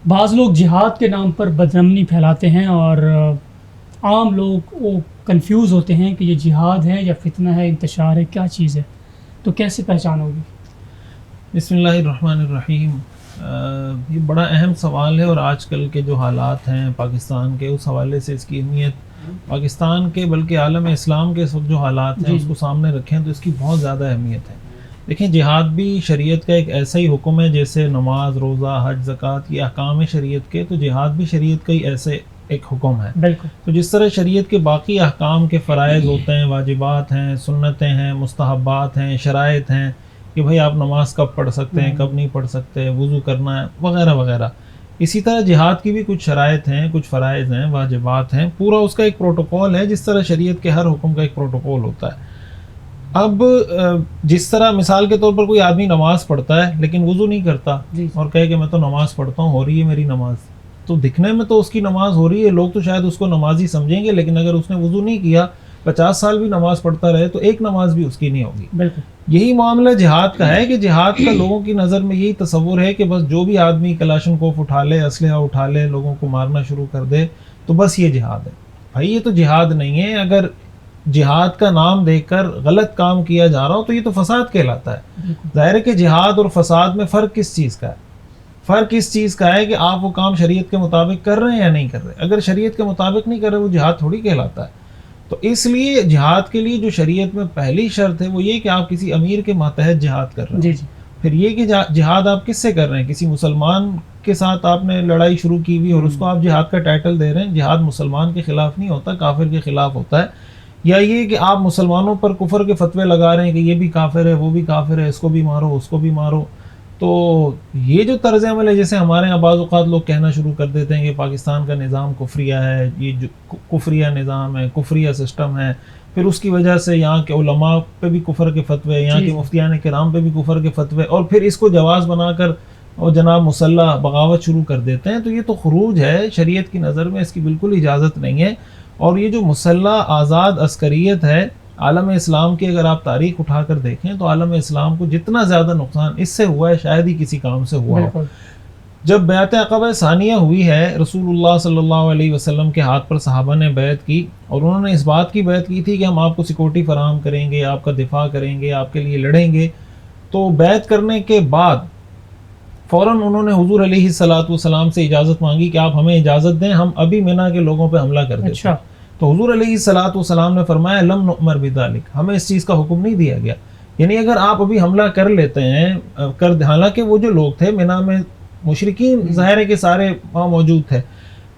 بعض لوگ جہاد کے نام پر بدامنی پھیلاتے ہیں اور عام لوگ وہ کنفیوز ہوتے ہیں کہ یہ جہاد ہے یا فتنہ ہے، انتشار ہے، کیا چیز ہے، تو کیسے پہچان ہوگی؟ بسم اللہ الرحمن الرحیم۔ یہ بڑا اہم سوال ہے، اور آج کل کے جو حالات ہیں پاکستان کے، اس حوالے سے اس کی اہمیت پاکستان کے بلکہ عالم اسلام کے اس وقت جو حالات ہیں اس کو سامنے رکھیں تو اس کی بہت زیادہ اہمیت ہے۔ دیکھیں، جہاد بھی شریعت کا ایک ایسا ہی حکم ہے جیسے نماز، روزہ، حج، زکوٰۃ، یہ احکام شریعت کے، تو جہاد بھی شریعت کا ہی ایسے ایک حکم ہے۔ بالکل۔ تو جس طرح شریعت کے باقی احکام کے فرائض ہوتے ہیں، واجبات ہیں، سنتیں ہیں، مستحبات ہیں، شرائط ہیں کہ بھئی آپ نماز کب پڑھ سکتے ہیں، کب نہیں پڑھ سکتے، وضو کرنا ہے وغیرہ وغیرہ، اسی طرح جہاد کی بھی کچھ شرائط ہیں، کچھ فرائض ہیں، واجبات ہیں، پورا اس کا ایک پروٹوکول ہے، جس طرح شریعت کے ہر حکم کا ایک پروٹوکول ہوتا ہے۔ اب جس طرح مثال کے طور پر کوئی آدمی نماز پڑھتا ہے لیکن وضو نہیں کرتا اور کہے کہ میں تو نماز پڑھتا ہوں، ہو رہی ہے میری نماز، تو دکھنے میں تو اس کی نماز ہو رہی ہے، لوگ تو شاید اس کو نمازی سمجھیں گے، لیکن اگر اس نے وضو نہیں کیا، 50 سال بھی نماز پڑھتا رہے تو ایک نماز بھی اس کی نہیں ہوگی۔ بالکل یہی معاملہ جہاد کا ہے کہ جہاد کا لوگوں کی نظر میں یہی تصور ہے کہ بس جو بھی آدمی کلاشن کوف اٹھا لے، اسلحہ اٹھا لے، لوگوں کو مارنا شروع کر دے تو بس یہ جہاد ہے۔ بھائی یہ تو جہاد نہیں ہے، اگر جہاد کا نام دے کر غلط کام کیا جا رہا ہو تو یہ تو فساد کہلاتا ہے۔ ظاہر ہے کہ جہاد اور فساد میں فرق کس چیز کا ہے؟ فرق اس چیز کا ہے کہ آپ وہ کام شریعت کے مطابق کر رہے ہیں یا نہیں کر رہے۔ اگر شریعت کے مطابق نہیں کر رہے وہ جہاد تھوڑی کہلاتا ہے۔ تو اس لیے جہاد کے لیے جو شریعت میں پہلی شرط ہے وہ یہ کہ آپ کسی امیر کے ماتحت جہاد کر رہے ہیں۔ پھر یہ کہ جہاد آپ کس سے کر رہے ہیں؟ کسی مسلمان کے ساتھ آپ نے لڑائی شروع کی ہوئی اور اس کو آپ جہاد کا ٹائٹل دے رہے ہیں۔ جہاد مسلمان کے خلاف نہیں ہوتا، کافر کے خلاف ہوتا ہے۔ یا یہ کہ آپ مسلمانوں پر کفر کے فتوے لگا رہے ہیں کہ یہ بھی کافر ہے، وہ بھی کافر ہے، اس کو بھی مارو، اس کو بھی مارو۔ تو یہ جو طرز عمل ہے، جیسے ہمارے یہاں بعض اوقات لوگ کہنا شروع کر دیتے ہیں کہ پاکستان کا نظام کفریہ ہے، یہ جو کفریہ نظام ہے، کفریہ سسٹم ہے، پھر اس کی وجہ سے یہاں کے علماء پہ بھی کفر کے فتوے، یہاں کے مفتیان کرام پہ بھی کفر کے فتوے، اور پھر اس کو جواز بنا کر اور جناب مسلح بغاوت شروع کر دیتے ہیں۔ تو یہ تو خروج ہے، شریعت کی نظر میں اس کی بالکل اجازت نہیں ہے۔ اور یہ جو مسلح آزاد عسکریت ہے، عالم اسلام کی اگر آپ تاریخ اٹھا کر دیکھیں تو عالم اسلام کو جتنا زیادہ نقصان اس سے ہوا ہے شاید ہی کسی کام سے ہوا ہو۔ جب بیعت عقبہ ثانیہ ہوئی ہے، رسول اللہ صلی اللہ علیہ وسلم کے ہاتھ پر صحابہ نے بیعت کی، اور انہوں نے اس بات کی بیعت کی تھی کہ ہم آپ کو سیکورٹی فراہم کریں گے، آپ کا دفاع کریں گے، آپ کے لیے لڑیں گے۔ تو بیعت کرنے کے بعد فوراً انہوں نے حضور علیہ السلام سے اجازت مانگی کہ آپ ہمیں اجازت دیں، ہم ابھی منی کے لوگوں پہ حملہ کر دیتے ہیں۔ تو حضور علیہ السلام نے فرمایا لم نؤمر بذلک، ہمیں اس چیز کا حکم نہیں دیا گیا۔ یعنی اگر آپ ابھی حملہ کر لیتے ہیں، حالانکہ وہ جو لوگ تھے منی میں مشرکین ظاہر ہے کہ سارے وہاں موجود تھے،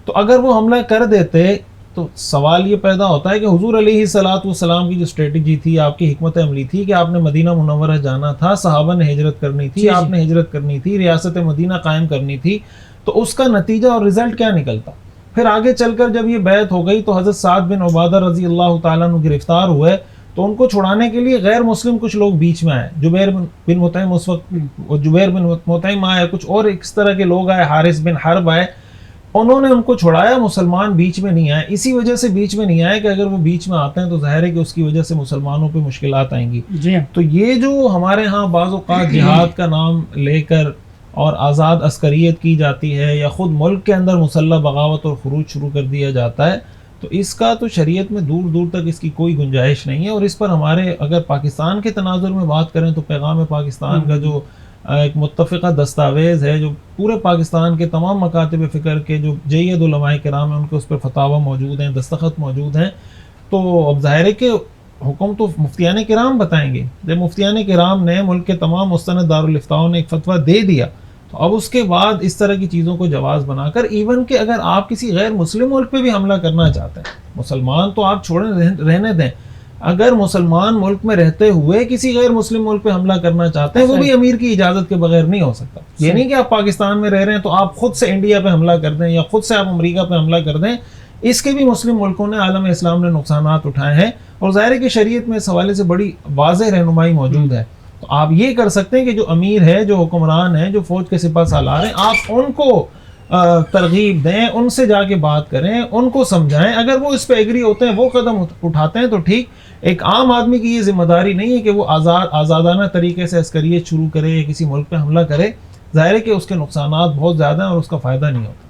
تو اگر وہ حملہ کر دیتے تو سوال یہ پیدا ہوتا ہے کہ حضور علیہ السلام کی جو اسٹریٹجی تھی، آپ کی حکمت عملی تھی کہ آپ نے مدینہ منورہ جانا تھا، صحابہ نے ہجرت کرنی تھی، آپ نے ہجرت کرنی تھی، ریاست مدینہ قائم کرنی تھی، تو اس کا نتیجہ اور رزلٹ کیا نکلتا؟ پھر آگے چل کر جب یہ بیعت ہو گئی تو حضرت سعد بن عبادہ رضی اللہ تعالیٰ عنہ گرفتار ہوئے، تو ان کو چھڑانے کے لیے غیر مسلم کچھ لوگ بیچ میں آئے، جبیر بن مطعم اس وقت، جبیر بن مطعم آئے، کچھ اور اس طرح کے لوگ آئے، حارث بن حرب آئے، انہوں نے ان کو چھڑایا، مسلمان بیچ میں نہیں آئے۔ اسی وجہ سے بیچ میں نہیں آئے کہ اگر وہ بیچ میں آتے ہیں تو ظاہر ہے کہ اس کی وجہ سے مسلمانوں پہ مشکلات آئیں گی۔ تو یہ جو ہمارے ہاں بعض اوقات جہاد کا نام لے کر اور آزاد عسکریت کی جاتی ہے، یا خود ملک کے اندر مسلح بغاوت اور خروج شروع کر دیا جاتا ہے، تو اس کا تو شریعت میں دور دور تک اس کی کوئی گنجائش نہیں ہے۔ اور اس پر ہمارے اگر پاکستان کے تناظر میں بات کریں تو پیغام پاکستان کا جو ایک متفقہ دستاویز ہے، جو پورے پاکستان کے تمام مکاتب فکر کے جو جید علماء کرام ہیں ان کے اس پر فتاوی موجود ہیں، دستخط موجود ہیں۔ تو اب ظاہر ہے کہ حکم تو مفتیان کرام بتائیں گے۔ جب مفتیان کرام نے ملک کے تمام مستند دارالفتاؤں نے ایک فتویٰ دے دیا، تو اب اس کے بعد اس طرح کی چیزوں کو جواز بنا کر، ایون کہ اگر آپ کسی غیر مسلم ملک پہ بھی حملہ کرنا چاہتے ہیں، مسلمان تو آپ چھوڑیں رہنے دیں، اگر مسلمان ملک میں رہتے ہوئے کسی غیر مسلم ملک پہ حملہ کرنا چاہتے ہیں، وہ بھی امیر کی اجازت کے بغیر نہیں ہو سکتا۔ یہ نہیں کہ آپ پاکستان میں رہ رہے ہیں تو آپ خود سے انڈیا پہ حملہ کر دیں یا خود سے آپ امریکہ پہ حملہ کر دیں۔ اس کے بھی مسلم ملکوں نے، عالم اسلام نے نقصانات اٹھائے ہیں، اور ظاہر ہے کہ شریعت میں اس حوالے سے بڑی واضح رہنمائی موجود ہے۔ تو آپ یہ کر سکتے ہیں کہ جو امیر ہے، جو حکمران ہے، جو فوج کے سپہ سالار ہیں، آپ ان کو ترغیب دیں، ان سے جا کے بات کریں، ان کو سمجھائیں۔ اگر وہ اس پہ ایگری ہوتے ہیں، وہ قدم اٹھاتے ہیں تو ٹھیک۔ ایک عام آدمی کی یہ ذمہ داری نہیں ہے کہ وہ آزادانہ طریقے سے عسکریت شروع کرے یا کسی ملک پہ حملہ کرے۔ ظاہر ہے کہ اس کے نقصانات بہت زیادہ ہیں اور اس کا فائدہ نہیں ہوتا.